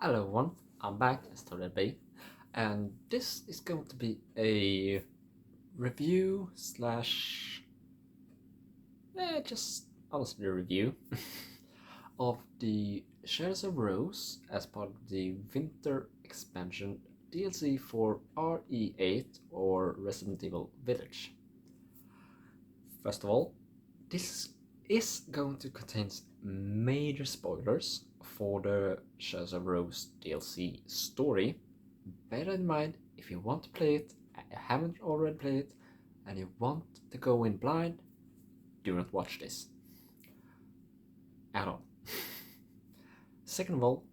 Hello everyone, I'm back as Toad and this is going to be a review slash just honestly a review of the Shadows of Rose as part of the Winter Expansion DLC for RE8 or Resident Evil Village. First of all, this is going to contain major spoilers for the Shadows of Rose DLC story. Bear in mind, if you want to play it and you haven't already played it and you want to go in blind, do not watch this at all. Second of all,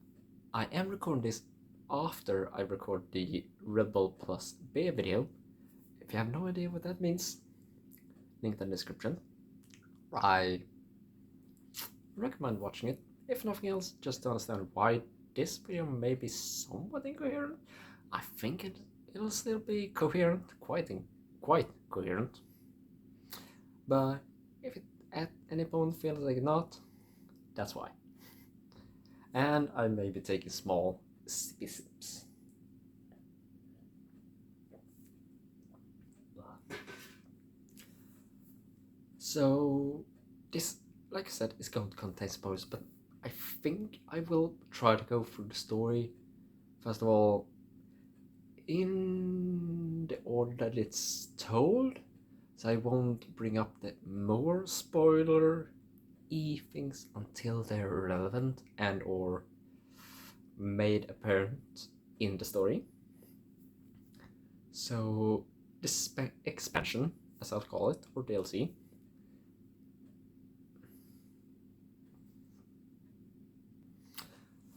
I am recording this after I record the Red Bull Plus beer video. If you have no idea what that means, link in the description. I recommend watching it, if nothing else, just to understand why this video may be somewhat incoherent. I think it'll still be coherent, quite coherent. But if it at any point feels like not, that's why. And I may be taking small sippy sips. So this, like I said, is going to contain spoilers, but I think I will try to go through the story. First of all, in the order that it's told, so I won't bring up the more spoiler-y things until they're relevant and or made apparent in the story. So this expansion, as I'll call it, or DLC,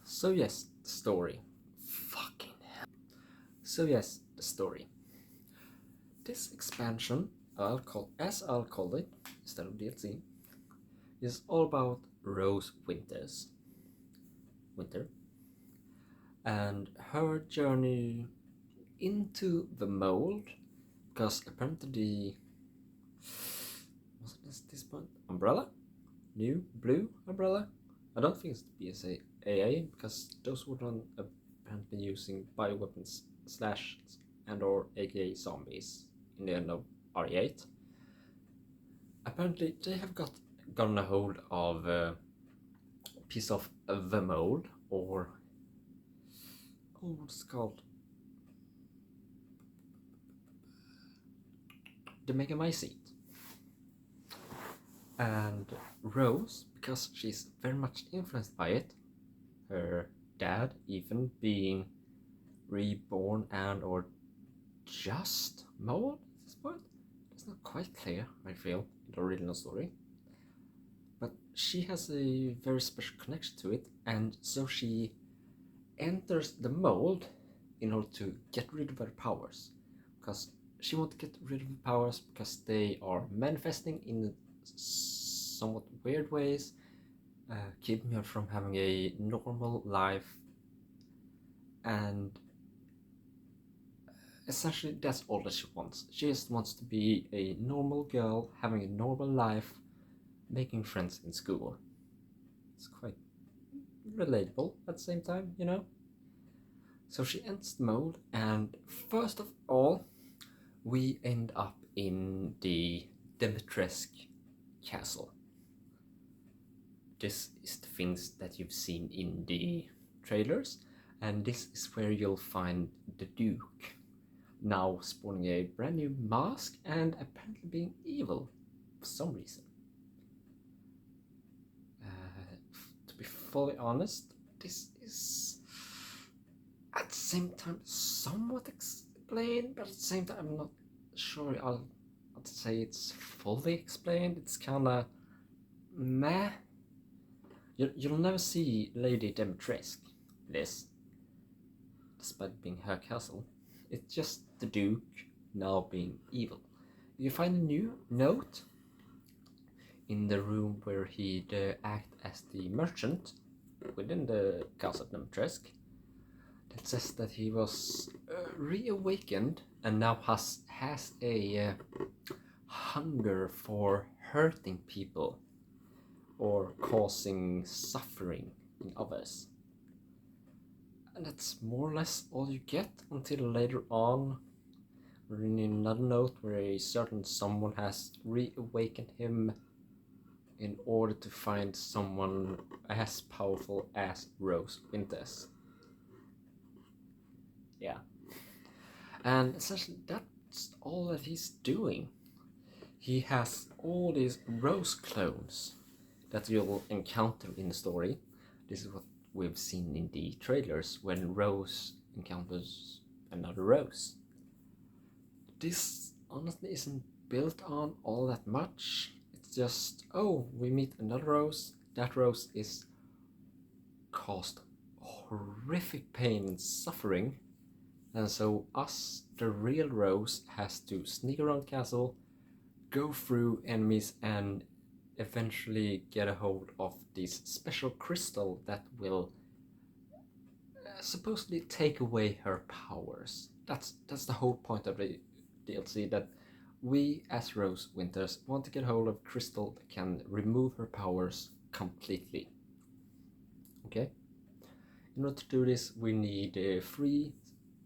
so yes, the story. Fucking hell. So yes, the story. This expansion, I'll call it instead of DLC, is all about Rose Winter and her journey into the mold, because apparently was it this point umbrella, new blue umbrella. I don't think it's the BSA AA because those were done apparently using bioweapons slash and or AKA zombies in the end of RE8. Apparently they have gotten a hold of a piece of the mold, or what's it called? The Megamycete. And Rose, because she's very much influenced by it, her dad even being reborn and or just mold at this point. It's not quite clear, I feel, in the original story. But she has a very special connection to it, and so she enters the mold in order to get rid of her powers. Because she wants to get rid of the powers because they are manifesting in somewhat weird ways, keeping her from having a normal life, and essentially that's all that she wants. She just wants to be a normal girl, having a normal life, making friends in school. It's quite relatable at the same time, you know? So she enters the mold, and first of all, we end up in the Dimitrescu castle. This is the things that you've seen in the trailers, and this is where you'll find the Duke, now sporting a brand new mask and apparently being evil for some reason. To be fully honest, this is at the same time somewhat explained, but at the same time I'm not sure I'll say it's fully explained. It's kinda meh. You'll never see Lady Dimitrescu this, despite being her castle. It's just the Duke now being evil. You find a new note in the room where he'd act as the merchant within the castle Dimitrescu that says that he was reawakened and now has a hunger for hurting people or causing suffering in others. And that's more or less all you get until later on, we're in another note where a certain someone has reawakened him in order to find someone as powerful as Rose Winters. Yeah. And essentially that's all that he's doing. He has all these Rose clones that you'll encounter in the story. This is what we've seen in the trailers when Rose encounters another Rose. This honestly isn't built on all that much. It's just, oh, we meet another Rose. That Rose is caused horrific pain and suffering. And so us, the real Rose, has to sneak around castle, go through enemies, and eventually get a hold of this special crystal that will supposedly take away her powers. That's the whole point of the DLC, that we as Rose Winters want to get hold of a crystal that can remove her powers completely. Okay? In order to do this, we need 3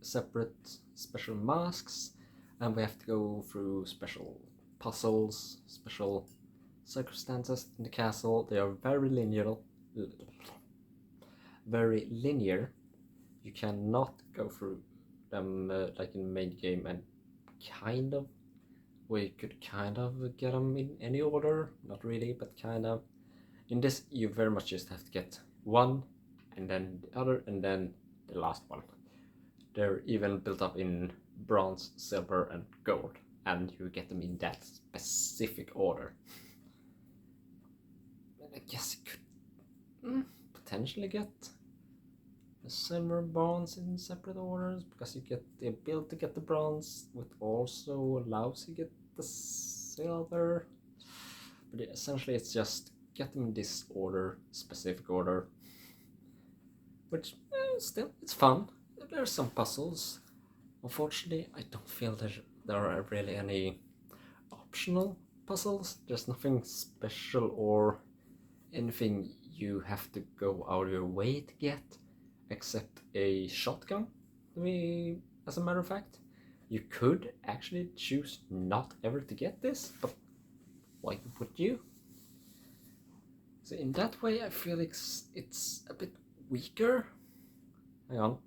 separate special masks, and we have to go through special puzzles, special circumstances in the castle. They are very linear. You cannot go through them like in the main game and we could kind of get them in any order, not really, but kind of. In this, you very much just have to get one, and then the other, and then the last one. They're even built up in bronze, silver, and gold, and you get them in that specific order. I guess you could potentially get the silver bonds in separate orders, because you get the ability to get the bronze, which also allows you to get the silver. But essentially it's just get them in this order, specific order, which still, it's fun. There are some puzzles. Unfortunately, I don't feel there are really any optional puzzles. There's nothing special or anything you have to go out of your way to get, except a shotgun. As a matter of fact, you could actually choose not ever to get this, but why would you? So in that way, I feel it's a bit weaker. Hang on.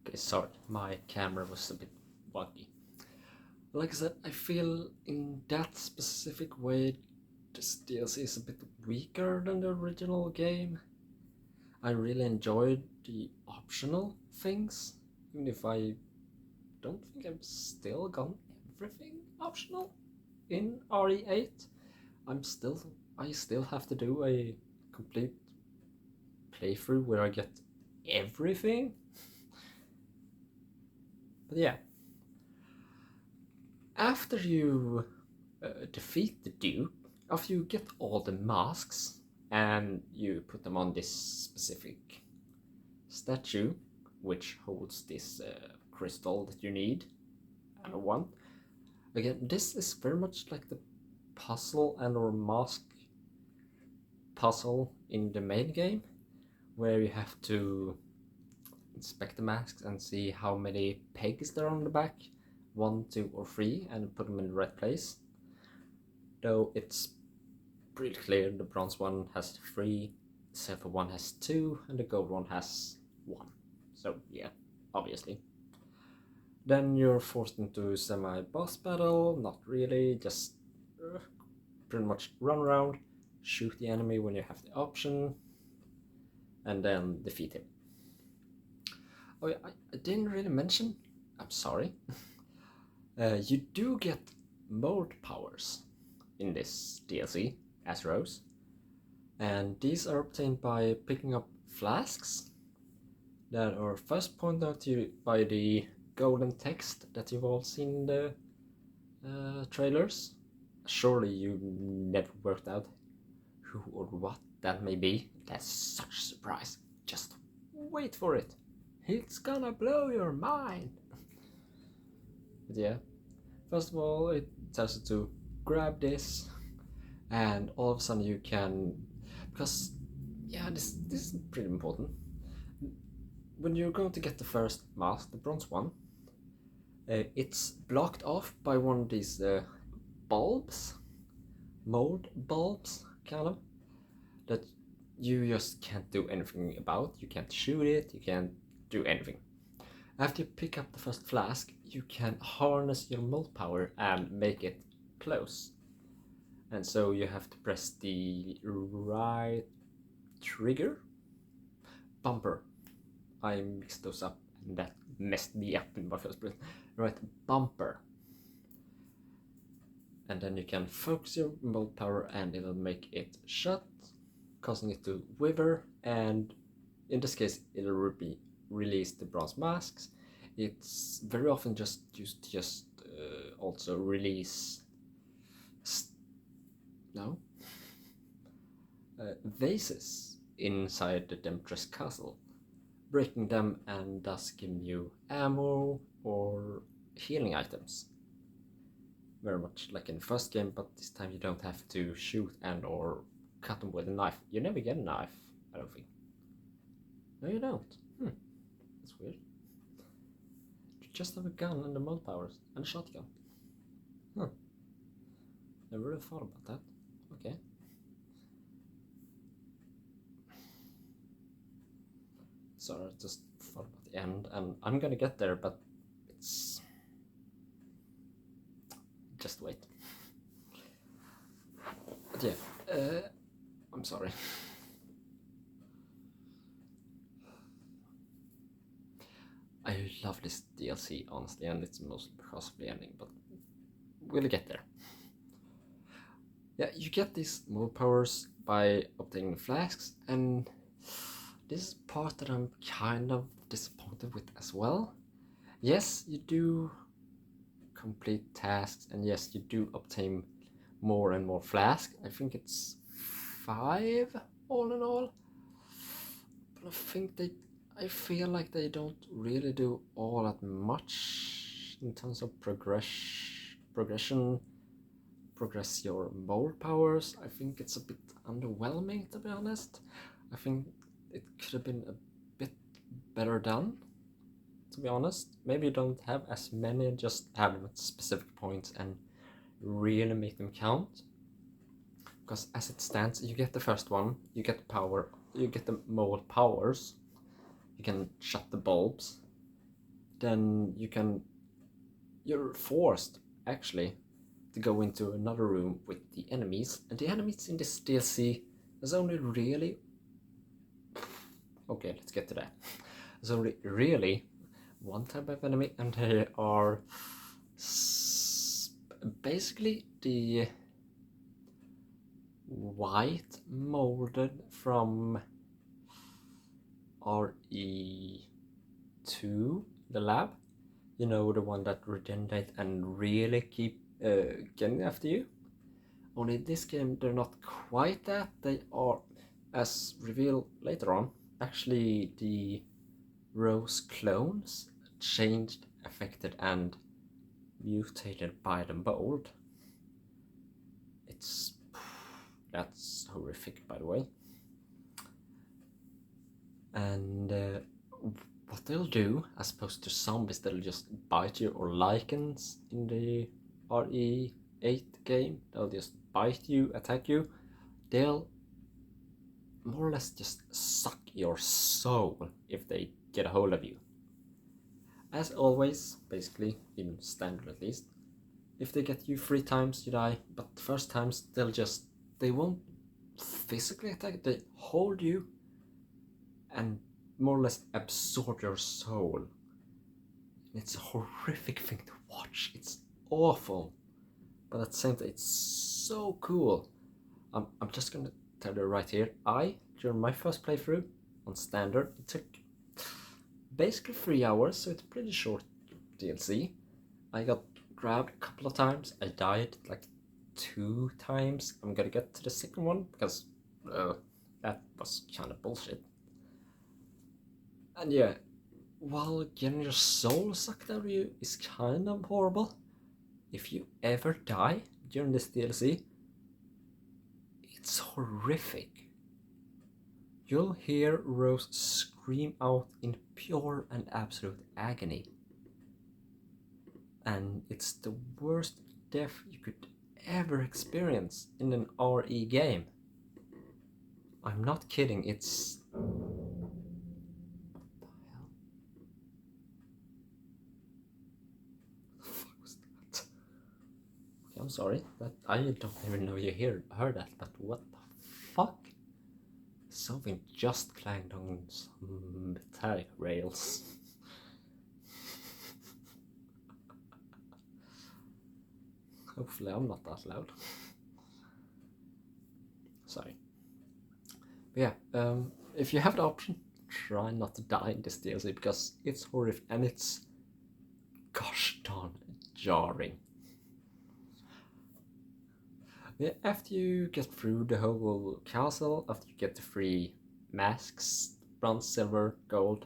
Okay, sorry, my camera was a bit wonky. Like I said, I feel in that specific way, this DLC is a bit weaker than the original game. I really enjoyed the optional things, even if I don't think I've still gotten everything optional in RE8. I still have to do a complete playthrough where I get everything. But yeah, after you defeat the Duke, after you get all the masks and you put them on this specific statue, which holds this crystal that you need, and one. Again, this is very much like the puzzle and or mask puzzle in the main game, where you have to inspect the masks and see how many pegs there are on the back, 1, 2, or 3, and put them in the right place. Though it's pretty clear the bronze one has 3, the silver one has 2, and the gold one has 1. So yeah, obviously. Then you're forced into semi-boss battle, not really, just pretty much run around, shoot the enemy when you have the option, and then defeat him. Oh yeah, I didn't really mention, I'm sorry, you do get mode powers in this DLC as Rose, and these are obtained by picking up flasks that are first pointed out to you by the golden text that you've all seen in the trailers. Surely you never worked out who or what that may be. That's such a surprise. Just wait for it. It's gonna blow your mind. But yeah, first of all, it tells you to grab this, and all of a sudden you can, because yeah, this is pretty important. when you're going to get the first mask, the bronze one, it's blocked off by one of these bulbs, mold bulbs, kind of, that you just can't do anything about. You can't shoot it, you can't do anything. After you pick up the first flask, you can harness your mold power and make it close. And so you have to press the right trigger, bumper. I mixed those up and that messed me up in my first place. Right, bumper. And then you can focus your mold power and it'll make it shut, causing it to wither, and in this case it'll release the bronze masks. It's very often just used to just also release vases inside the Temptress castle, breaking them and thus giving you ammo or healing items. Very much like in the first game, but this time you don't have to shoot and or cut them with a knife. You never get a knife, I don't think. No, you don't. That's weird. You just have a gun and the mod powers and a shotgun. Never really thought about that. Okay. Sorry, I just thought about the end, and I'm gonna get there, but it's... just wait. But yeah, I'm sorry. I love this DLC, honestly, and it's mostly because of the ending, but we'll get there. Yeah, you get these move powers by obtaining flasks, and this is part that I'm kind of disappointed with as well. Yes, you do complete tasks, and yes, you do obtain more and more flasks. I think it's 5 all in all, but I feel like they don't really do all that much in terms of progression. Progress your mold powers. I think it's a bit underwhelming, to be honest. I think it could have been a bit better done, to be honest. Maybe you don't have as many, just have them at specific points and really make them count. Because as it stands, you get the first one, you get power, you get the mold powers, you can shut the bulbs, then you're forced actually to go into another room with the enemies, and the enemies in this DLC, there's only really... okay, let's get to that. There's only really one type of enemy, and they are basically the white molded from RE2, the lab. You know, the one that regenerate and really keep getting after you. Only in this game they're not quite that. They are, as revealed later on, actually the Rose clones changed, affected and mutated by the mold. That's horrific, by the way. And what they'll do, as opposed to zombies that'll just bite you, or lichens in the RE8 game, they'll just bite you, attack you, they'll more or less just suck your soul if they get a hold of you. As always, basically, in standard at least, if they get you 3 times, you die, but the first times they won't physically attack, they hold you and more or less absorb your soul. It's a horrific thing to watch. It's awful, but at the same time, it's so cool. I'm just gonna tell you right here. During my first playthrough on standard, it took basically 3 hours, so it's a pretty short DLC. I got grabbed a couple of times. I died like 2 times. I'm gonna get to the second one because that was kind of bullshit. And yeah, while getting your soul sucked out of you is kind of horrible, if you ever die during this DLC, it's horrific. you'll hear Rose scream out in pure and absolute agony. And it's the worst death you could ever experience in an RE game. I'm not kidding, it's... What the hell? What the fuck was that? Okay, I'm sorry, but I don't even know you heard that, but what the fuck? Something just clanged on some metallic rails. Hopefully I'm not that loud. Sorry. But yeah, if you have the option, try not to die in this DLC because it's horrific and it's gosh darn jarring. Yeah, after you get through the whole castle, after you get the 3 masks, bronze, silver, gold,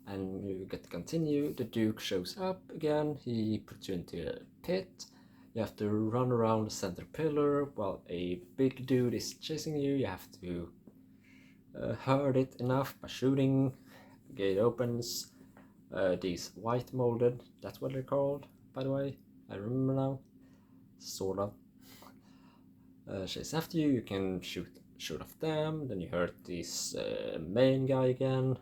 and you get to continue, the Duke shows up again, he puts you into a pit, you have to run around the center pillar while a big dude is chasing you, you have to hurt it enough by shooting, the gate opens, these white molded, that's what they're called, by the way, I remember now, sort of. Chase after you, you can shoot off them, then you hurt this main guy again.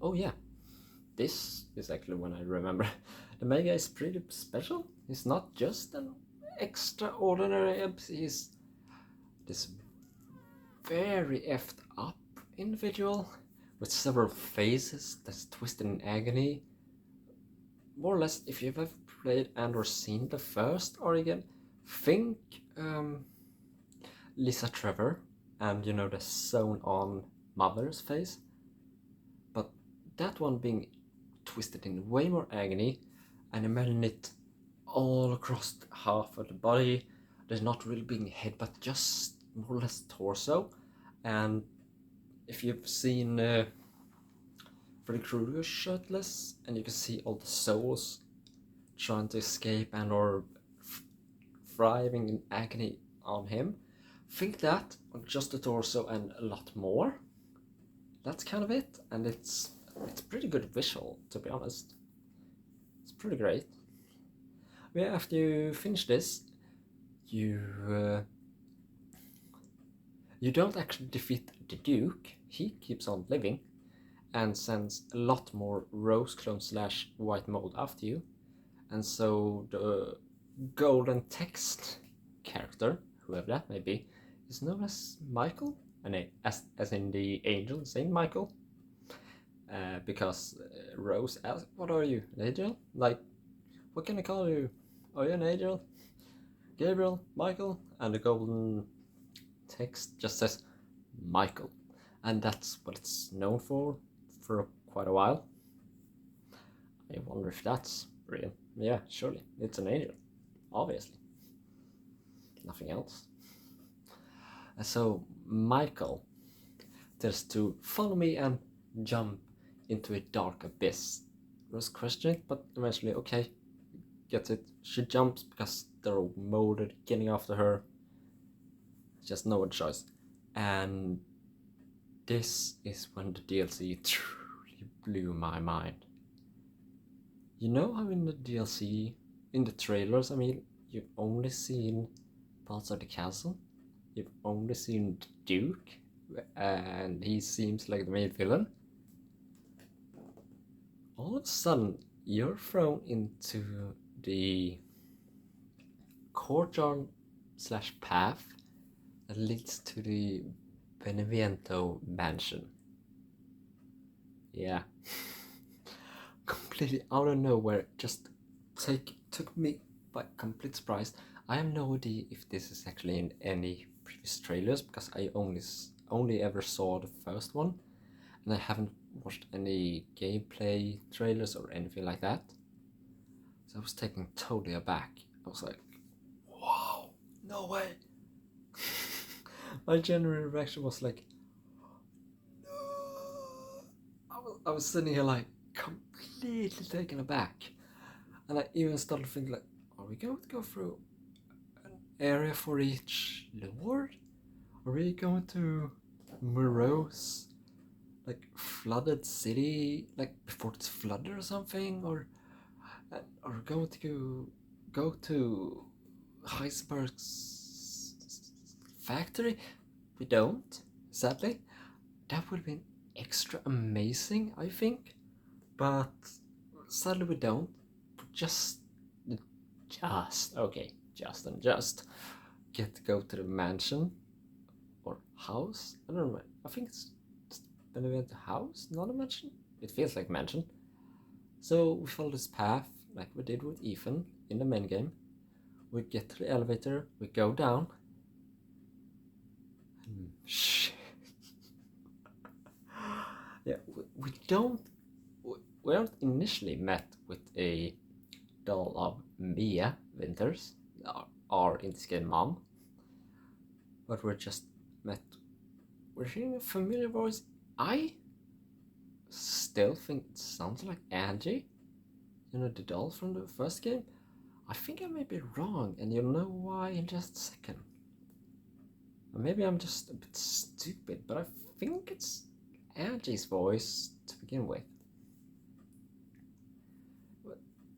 Oh yeah, this is actually when I remember. The main guy is pretty special. He's not just an extraordinary MC, he's this very effed up individual with several faces that's twisted in agony. More or less, if you've ever played and or seen the first Oregon, think Lisa Trevor and you know the sewn on mother's face, but that one being twisted in way more agony, and imagine it all across half of the body. There's not really being head but just more or less torso. And if you've seen Freddy Krueger shirtless and you can see all the souls trying to escape and or thriving in agony on him, think that on just the torso and a lot more. That's kind of it, and it's pretty good visual, to be honest. It's pretty great. Yeah, after you finish this, you don't actually defeat the Duke. He keeps on living and sends a lot more rose clone slash white mold after you, and so the golden text character, whoever that may be, is known as Michael, and as in the angel Saint Michael, because Rose asks, "What are you, an angel? Like, what can I call you? Are you an angel? Gabriel, Michael?" And the golden text just says Michael, and that's what it's known for quite a while. I wonder if that's real. Yeah, surely it's an angel. Obviously. Nothing else. And so Michael tells to follow me and jump into a dark abyss. Rose questioned it, but eventually, okay, gets it. She jumps because they're molded getting after her. Just no other choice. And this is when the DLC truly blew my mind. You know how in the DLC, in the trailers, I mean, you've only seen parts of the castle. You've only seen the Duke, and he seems like the main villain. All of a sudden, you're thrown into the courtyard slash path that leads to the Beneviento mansion. Yeah. Completely out of nowhere, just took me by complete surprise. I have no idea if this is actually in any previous trailers because I only ever saw the first one, and I haven't watched any gameplay trailers or anything like that. So I was taken totally aback. I was like, "Wow, no way!" My general reaction was like, "No!" I was sitting here like completely taken aback, and I even started thinking like, "Are we going to go through an area for each lord? Are we going to morose, like flooded city, like before it's flooded or something, or go to Heisenberg's factory. We don't, sadly. That would have been extra amazing, I think. But sadly we don't. Just okay, just get to go to the mansion or house. I don't know. I think it's Benevento house, not a mansion. It feels like mansion. So we follow this path like we did with Ethan in the main game. We get to the elevator, we go down. Shit. Yeah, we aren't initially met with a doll of Mia Winters, our in this game mom, but we're hearing a familiar voice. I still think it sounds like Angie, you know, the doll from the first game. I think I may be wrong, and you'll know why in just a second. Or maybe I'm just a bit stupid, but I think it's Angie's voice to begin with.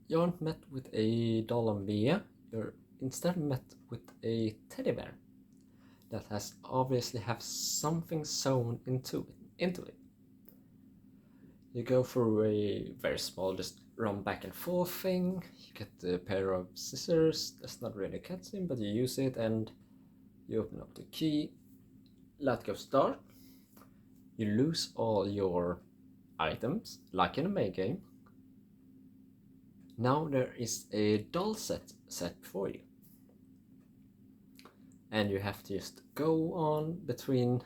You aren't met with a doll of Mia, you're instead met with a teddy bear that has obviously have something sewn into it. You go through a very small, just run back and forth thing. You get a pair of scissors. That's not really a cutscene, but you use it and you open up the key. Light goes dark. You lose all your items, like in the main game. Now there is a doll set before you. And you have to just go on between,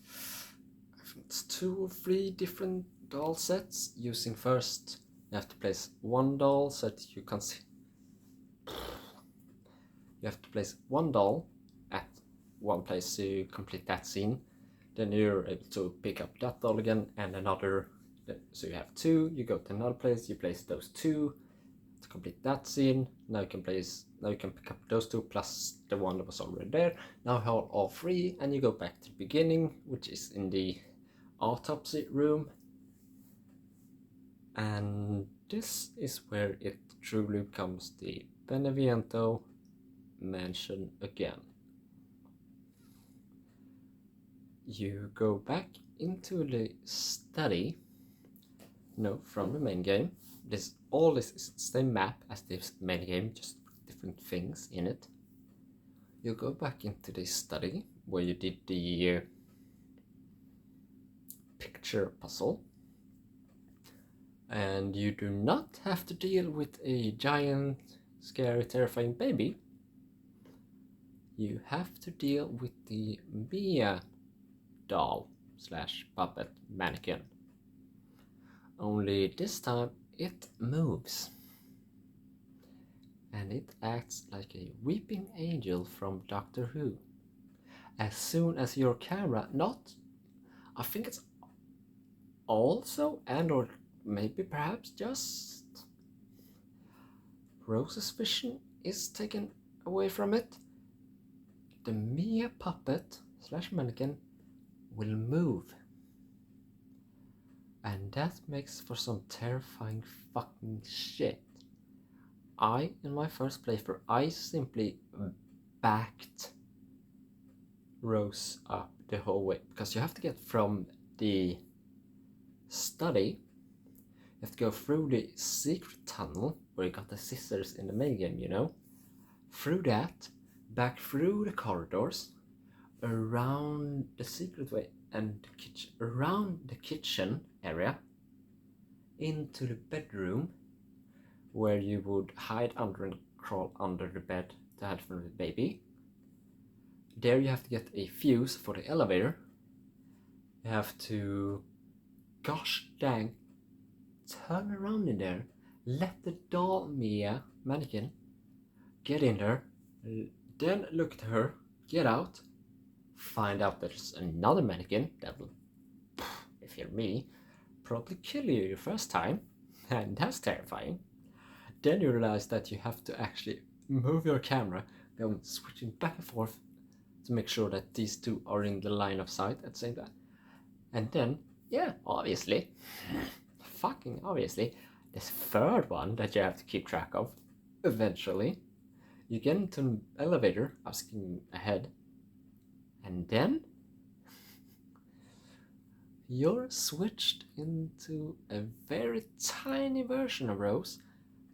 I think it's 2 or 3 different doll sets, using first, you have to place one doll so that you can see. You have to place one doll at one place to complete that scene. Then you're able to pick up that doll again and another. So you have 2, you go to another place, you place those 2 to complete that scene. Now you can pick up those 2 plus the one that was already there. Now you have all 3 and you go back to the beginning, which is in the autopsy room. And this is where it truly becomes the Benevento mansion again. You go back into the study, no, from the main game. All this is the same map as the main game, just different things in it. You go back into the study where you did the picture puzzle. And you do not have to deal with a giant, scary, terrifying baby. You have to deal with the Mia doll / puppet mannequin. Only this time it moves. And it acts like a weeping angel from Doctor Who. As soon as your camera, I think it's also, and or maybe perhaps just Rose's vision is taken away from it, the Mia puppet / mannequin will move. And that makes for some terrifying fucking shit. In my first playthrough, I simply backed Rose up the whole way, because you have to get from the study. You have to go through the secret tunnel where you got the scissors in the main game, you know. Through that, back through the corridors, around the secret way and the kitchen, around the kitchen area, into the bedroom where you would hide under and crawl under the bed to hide from the baby. There you have to get a fuse for the elevator. You have to, gosh dang, turn around in there, let the doll Mia mannequin get in there, then look at her, get out, find out there's another mannequin that will, if you're me, probably kill you the first time, and that's terrifying. Then you realize that you have to actually move your camera, going switching back and forth to make sure that these two are in the line of sight at the same time. And then, yeah, obviously, fucking obviously, this third one that you have to keep track of, eventually, you get into an elevator, I was skipping ahead, and then you're switched into a very tiny version of Rose,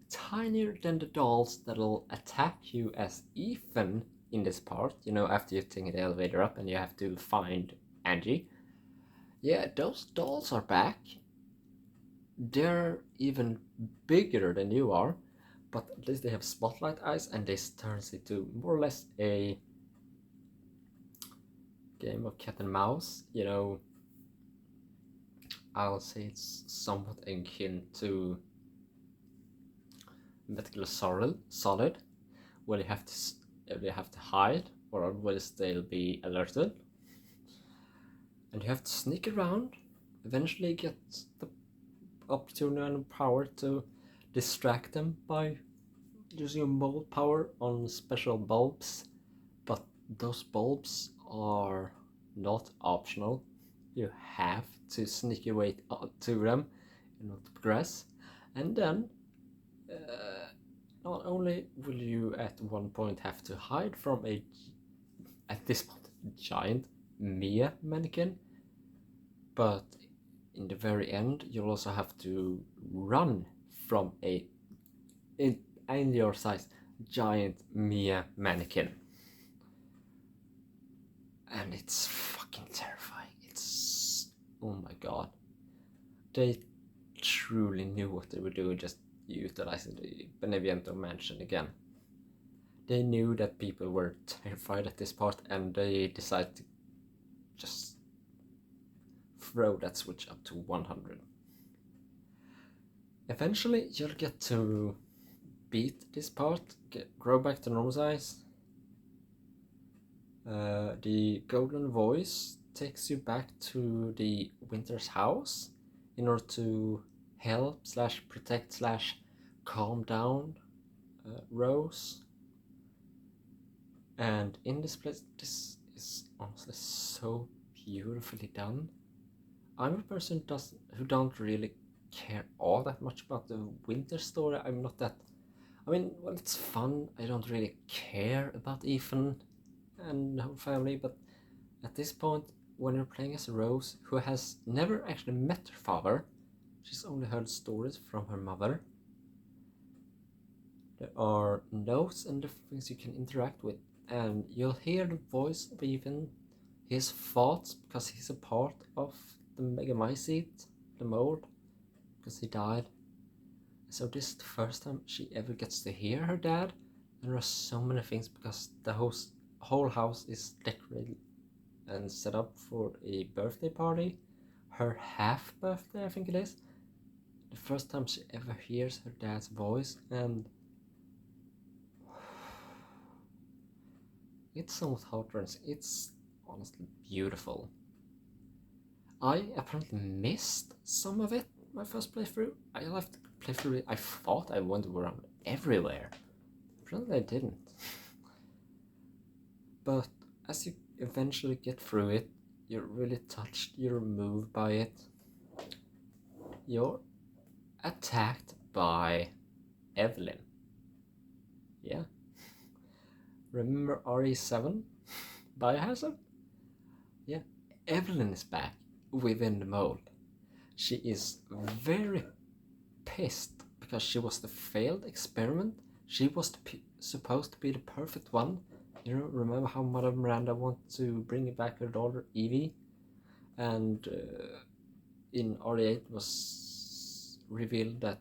tinier than the dolls that'll attack you as Ethan in this part, you know, after you've taken the elevator up and you have to find Angie. Yeah, those dolls are back. They're even bigger than you are, but at least they have spotlight eyes, and this turns into more or less a game of cat and mouse, you know. I'll say it's somewhat akin to Metal Solid, where you have to hide, or otherwise they'll be alerted, and you have to sneak around. Eventually, get the opportunity and power to distract them by using your mold power on special bulbs, but those bulbs are not optional. You have to sneak your way to them in order to progress. And then not only will you at one point have to hide from at this point, giant Mia mannequin, but in the very end you'll also have to run from in your size giant Mia mannequin. And it's fucking terrifying. It's, oh my god. They truly knew what they were doing, just utilizing the Beneviento mansion again. They knew that people were terrified at this part, and they decided to just throw that switch up to 100. Eventually, you'll get to beat this part, grow back to normal size. The golden voice takes you back to the Winter's house in order to help / protect / calm down Rose. And in this place, this is honestly so beautifully done. I'm a person who don't really care all that much about the Winter story. I'm not that. I mean, well, it's fun. I don't really care about Ethan and the whole family, but at this point, when you're playing as Rose, who has never actually met her father, she's only heard stories from her mother. There are notes and different things you can interact with, and you'll hear the voice of even his thoughts, because he's a part of the Megamycete, the mold, because he died. So this is the first time she ever gets to hear her dad, and there are so many things, because the whole house is decorated and set up for a birthday party, her half birthday I think it is. The first time she ever hears her dad's voice, and it's somewhat heart-wrenching. It's honestly beautiful. I apparently missed some of it my first playthrough. I left the playthrough, I thought I went around everywhere. Apparently I didn't. But as you eventually get through it, you're really touched, you're moved by it. You're attacked by Evelyn. Yeah. Remember RE7? Biohazard? Yeah. Evelyn is back within the mold. She is very pissed because she was the failed experiment. She was supposed to be the perfect one. You know, remember how Mother Miranda wanted to bring back her daughter Evie? And in RE8 was revealed that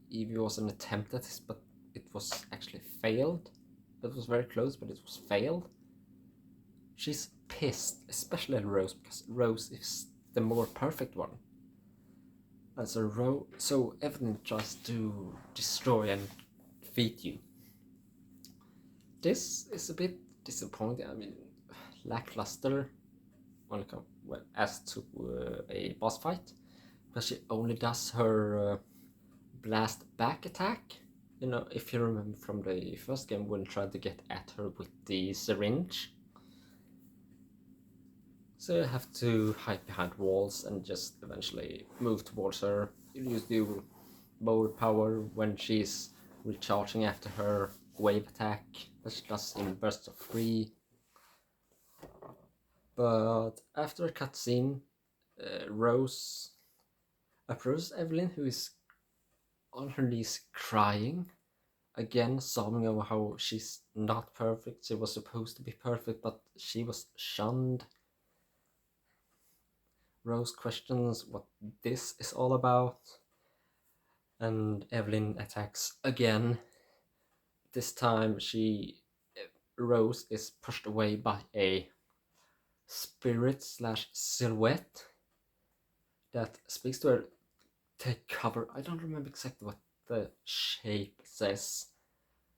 Evie was an attempt at this, but it was actually failed. It was very close, but it was failed. She's pissed, especially at Rose, because Rose is the more perfect one. And so Evelyn tries to destroy and defeat you. This is a bit disappointing. I mean, lackluster when it comes as to a boss fight, because she only does her blast back attack. You know, if you remember from the first game when you tried to get at her with the syringe, So you have to hide behind walls and just eventually move towards her. You use the bow power when she's recharging after her wave attack that she does in bursts of 3. But after a cutscene, Rose approaches Evelyn, who is on her knees crying, again sobbing over how she's not perfect. She was supposed to be perfect, but she was shunned. Rose questions what this is all about, and Evelyn attacks again. This time Rose is pushed away by a spirit slash silhouette that speaks to her. Take cover. I don't remember exactly what the shape says.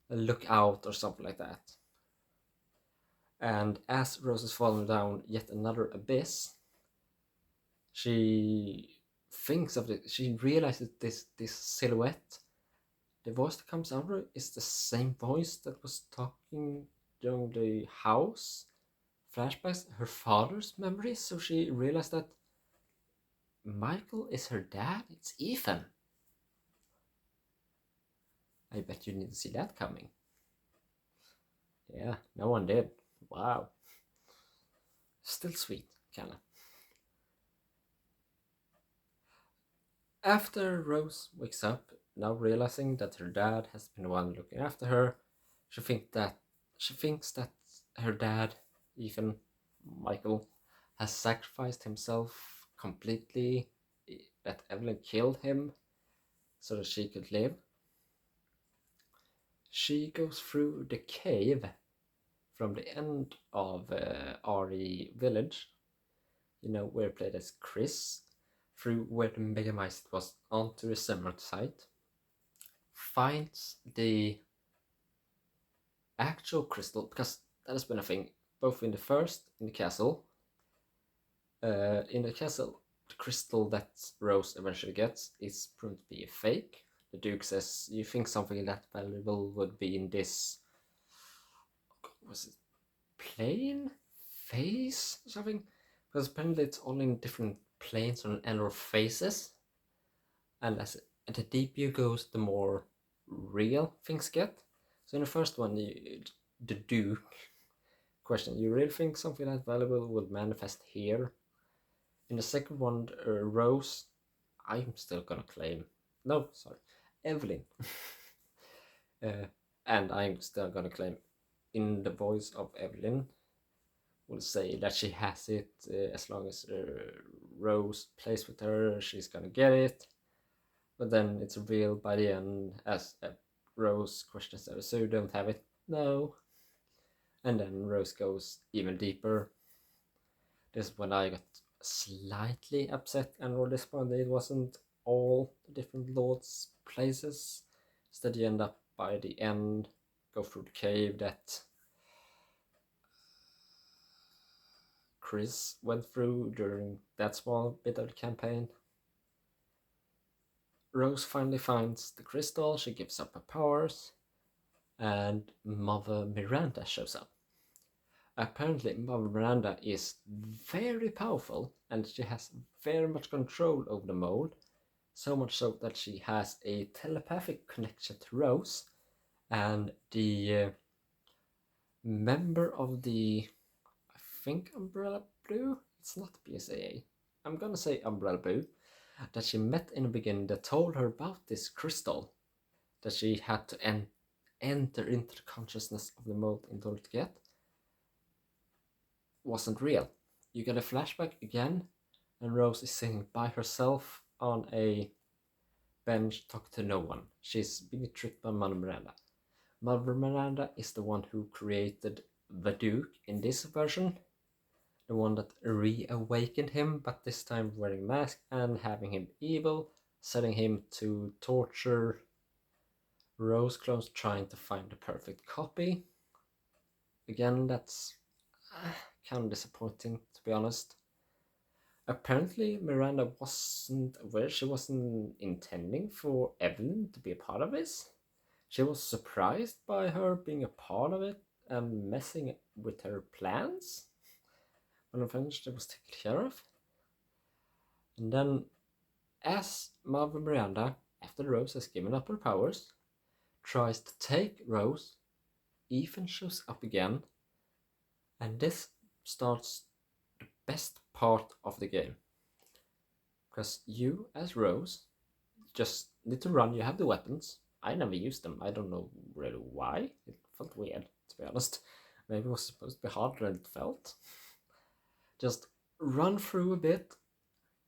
Look out or something like that. And as Rose is falling down yet another abyss, she thinks of it. She realizes this silhouette. The voice that comes out of her is the same voice that was talking during the house flashbacks, her father's memories. So she realized that Michael is her dad. It's Ethan. I bet you didn't see that coming. Yeah, no one did. Wow. Still sweet, kinda. After Rose wakes up, now realizing that her dad has been the one looking after her, she thinks that her dad, Ethan, Michael, has sacrificed himself completely, that Evelyn killed him so that she could live. She goes through the cave from the end of RE Village, where it played as Chris, through where the Megamist was onto the Semrat site, finds the actual crystal, because that has been a thing, both in the castle. In the castle, the crystal that Rose eventually gets is proven to be a fake. The Duke says, you think something that valuable would be in this, was it plane? Phase? Or something? Because apparently it's all in different planes or phases. And as the deeper you go, the more real things get. So in the first one, the Duke question, you really think something that valuable would manifest here? In the second one, Rose, I'm still gonna claim, no, sorry, Evelyn, and I'm still gonna claim, in the voice of Evelyn, will say that she has it. As long as Rose plays with her, she's gonna get it. But then it's revealed by the end as Rose questions her, so you don't have it? No. And then Rose goes even deeper. This is when I got slightly upset and more disappointed it wasn't all the different lords' places. Instead you end up by the end, go through the cave that Chris went through during that small bit of the campaign. Rose finally finds the crystal, she gives up her powers, and Mother Miranda shows up. Apparently, Mother Miranda is very powerful and she has very much control over the mold, so much so that she has a telepathic connection to Rose, and the member of the, I think, Umbrella Blue? It's not BSAA. I'm gonna say Umbrella Blue, that she met in the beginning that told her about this crystal that she had to enter into the consciousness of the mold in order to get, wasn't real. You get a flashback again, and Rose is sitting by herself on a bench talking to no one. She's being tricked by Mother Miranda. Mother Miranda is the one who created the Duke in this version, the one that reawakened him, but this time wearing a mask and having him evil, setting him to torture Rose clones trying to find the perfect copy. Again, that's kind of disappointing, to be honest. Apparently, Miranda wasn't aware, she wasn't intending for Evelyn to be a part of this. She was surprised by her being a part of it and messing with her plans. when I finished, it was taken care of. And then, as Mother Miranda, after Rose has given up her powers, tries to take Rose, Ethan shows up again, and this starts the best part of the game. Because you, as Rose, just need to run. You have the weapons. I never used them. I don't know really why. It felt weird, to be honest. Maybe it was supposed to be harder than it felt. Just run through a bit,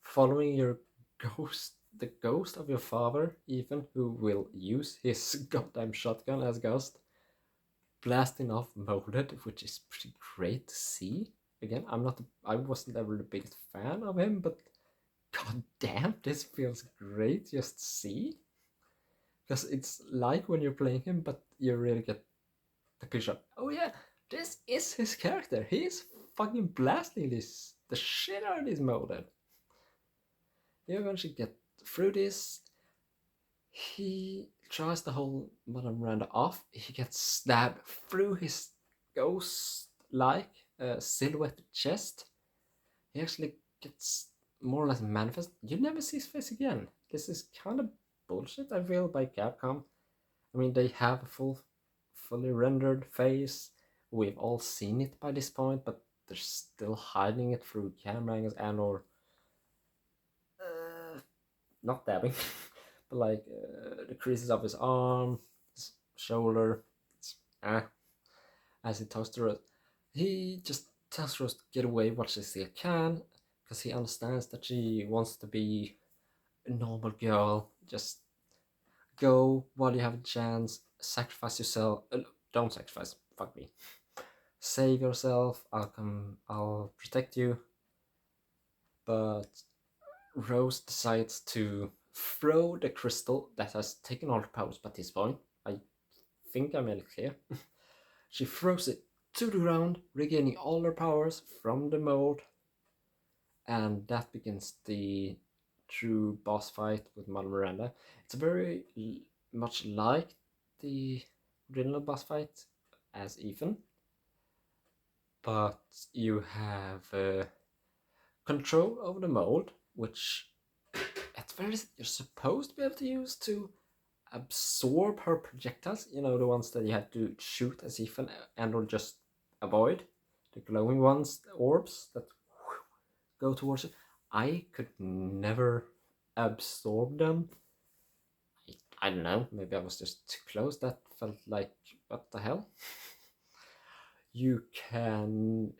following your the ghost of your father, Ethan, who will use his goddamn shotgun as ghost, blasting off Molded, which is pretty great to see. Again, I wasn't ever the biggest fan of him, but god damn, this feels great just to see. Because it's like when you're playing him, but you really get the picture. Oh yeah, this is his character. He's fucking blasting the shit out of this Molded. You eventually get through this. He tries to hold Mother Miranda off. He gets stabbed through his ghost-like silhouette chest. He actually gets more or less manifest. You never see his face again. This is kind of bullshit, I feel, by Capcom. I mean, they have a fully rendered face. We've all seen it by this point, but they're still hiding it through camera angles and or not dabbing, but like the creases of his arm, his shoulder. As he talks to Rose, he just tells Rose to get away what she still can, because he understands that she wants to be a normal girl. Just go while you have a chance. Sacrifice yourself. Don't sacrifice. Fuck me. Save yourself. I'll protect you. But Rose decides to throw the crystal that has taken all her powers by this point. I think I made it clear. She throws it to the ground, regaining all her powers from the mold. And that begins the true boss fight with Mother Miranda. It's very much like the original boss fight as Ethan, but you have control over the mold, which at first you're supposed to be able to use to absorb her projectiles. You know, the ones that you had to shoot as Ethan and or just avoid, the glowing ones, the orbs that go towards it. I could never absorb them. I don't know, maybe I was just too close. That felt like, what the hell? You can,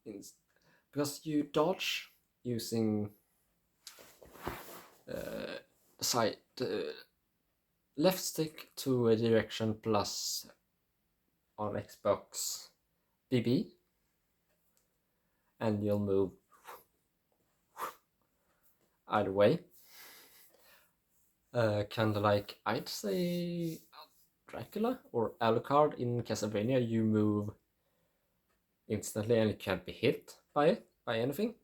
because you dodge using side left stick to a direction plus on Xbox BB, and you'll move either way. Kind of like, I'd say, Dracula or Alucard in Castlevania. You move instantly and you can't be hit by it, by anything.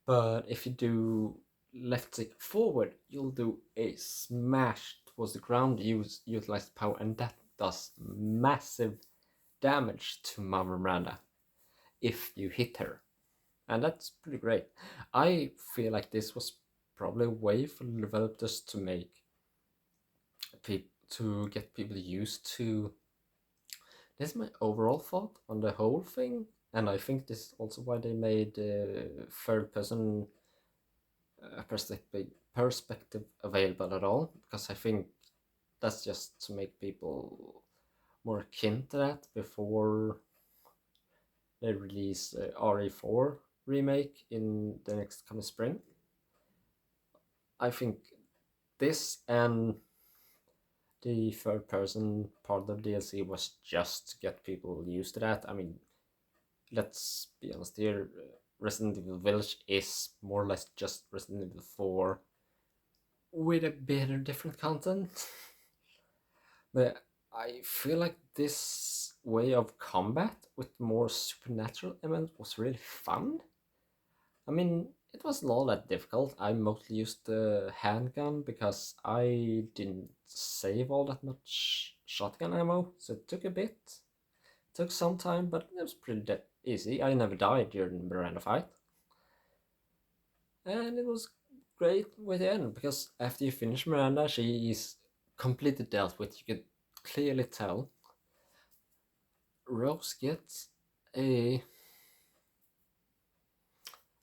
But if you do left stick forward, you'll do a smash towards the ground, utilize the power, and that does massive damage to Mother Miranda if you hit her. And that's pretty great. I feel like this was probably a way for the developers to get people used to. This is my overall thought on the whole thing, and I think this is also why they made third-person perspective available at all, because I think that's just to make people more akin to that before they release RE4 remake in the next coming spring. I think this and the third person part of the DLC was just to get people used to that. I mean, let's be honest here, Resident Evil Village is more or less just Resident Evil 4 with a bit of different content. But I feel like this way of combat with more supernatural element was really fun. I mean, it wasn't all that difficult. I mostly used the handgun because I didn't save all that much shotgun ammo, so it took a bit. Took some time, but it was pretty easy. I never died during the Miranda fight. And it was great with the end, because after you finish Miranda, she is completely dealt with. You could clearly tell. Rose gets a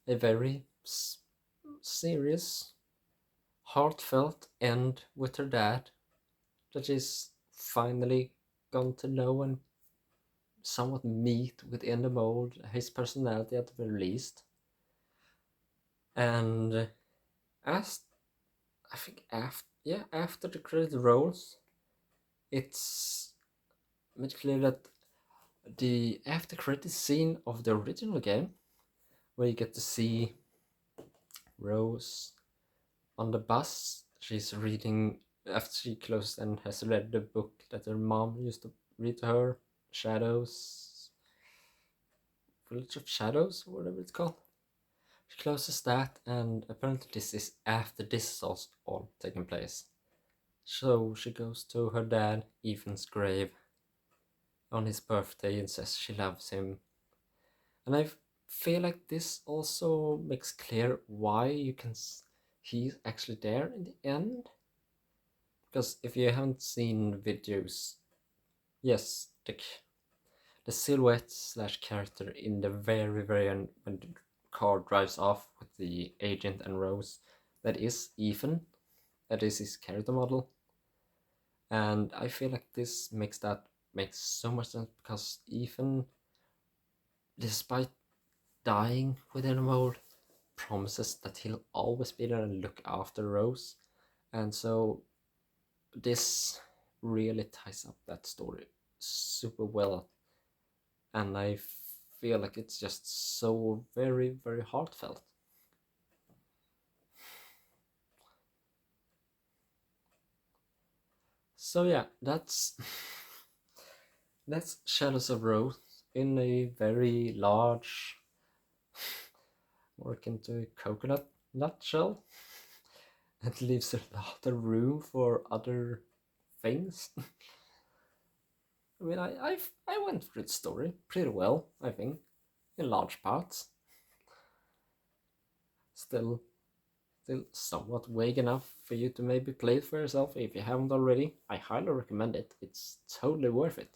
very serious, heartfelt end with her dad that she's finally gone to know and somewhat meet within the mold, his personality at the very least. And as I think after the credit rolls, it's made clear that the after credit scene of the original game, where you get to see Rose on the bus, she's reading after she closed and has read the book that her mom used to read to her, Shadows, Village of Shadows, or whatever it's called. She closes that, and apparently this is after this is all taking place. So she goes to her dad, Ethan's grave, on his birthday and says she loves him. And I feel like this also makes clear why he's actually there in the end. Because if you haven't seen videos, yes, the silhouette slash character in the very end when the car drives off with the agent and Rose, that is Ethan. That is his character model. And I feel like this makes so much sense, because Ethan, despite dying within a mold, promises that he'll always be there and look after Rose. And so this really ties up that story super well. And I feel like it's just so very heartfelt. So yeah, that's Shadows of Rose in a very large, work into a coconut nutshell. It leaves a lot of room for other things. I mean, I went through the story pretty well, I think, in large parts. Still somewhat vague enough for you to maybe play it for yourself if you haven't already. I highly recommend it. It's totally worth it.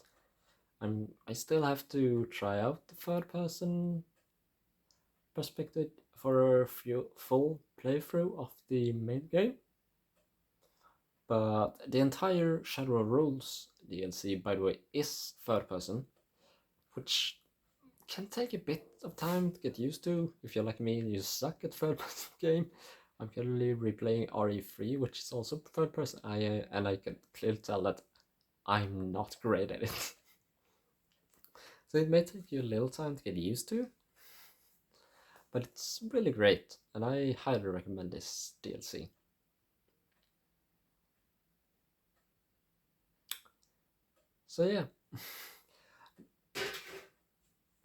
I still have to try out the third person perspective for a full playthrough of the main game. But the entire Shadow of Rules DLC, by the way, is third person, which can take a bit of time to get used to. If you're like me and you suck at third person game, I'm currently replaying RE3, which is also third person, and I can clearly tell that I'm not great at it. So it may take you a little time to get used to, but it's really great, and I highly recommend this DLC. So yeah,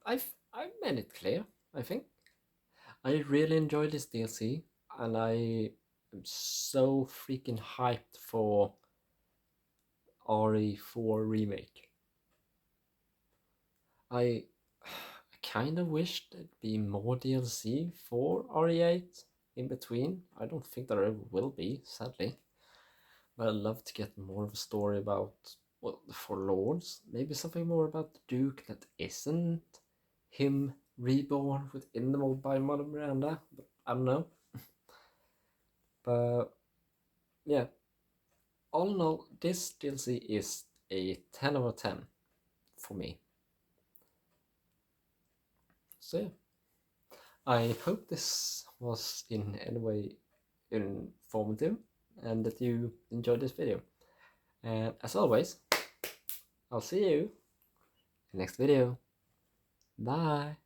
I've made it clear, I think. I really enjoyed this DLC, and I am so freaking hyped for RE4 Remake. I kind of wish there'd be more DLC for RE8 in between. I don't think there ever will be, sadly. But I'd love to get more of a story about, well, the Four Lords. Maybe something more about the Duke that isn't him reborn within the mold by Mother Miranda. But I don't know. But yeah, all in all, this DLC is a 10 out of 10 for me. So yeah, I hope this was in any way informative and that you enjoyed this video. And as always, I'll see you in the next video. Bye!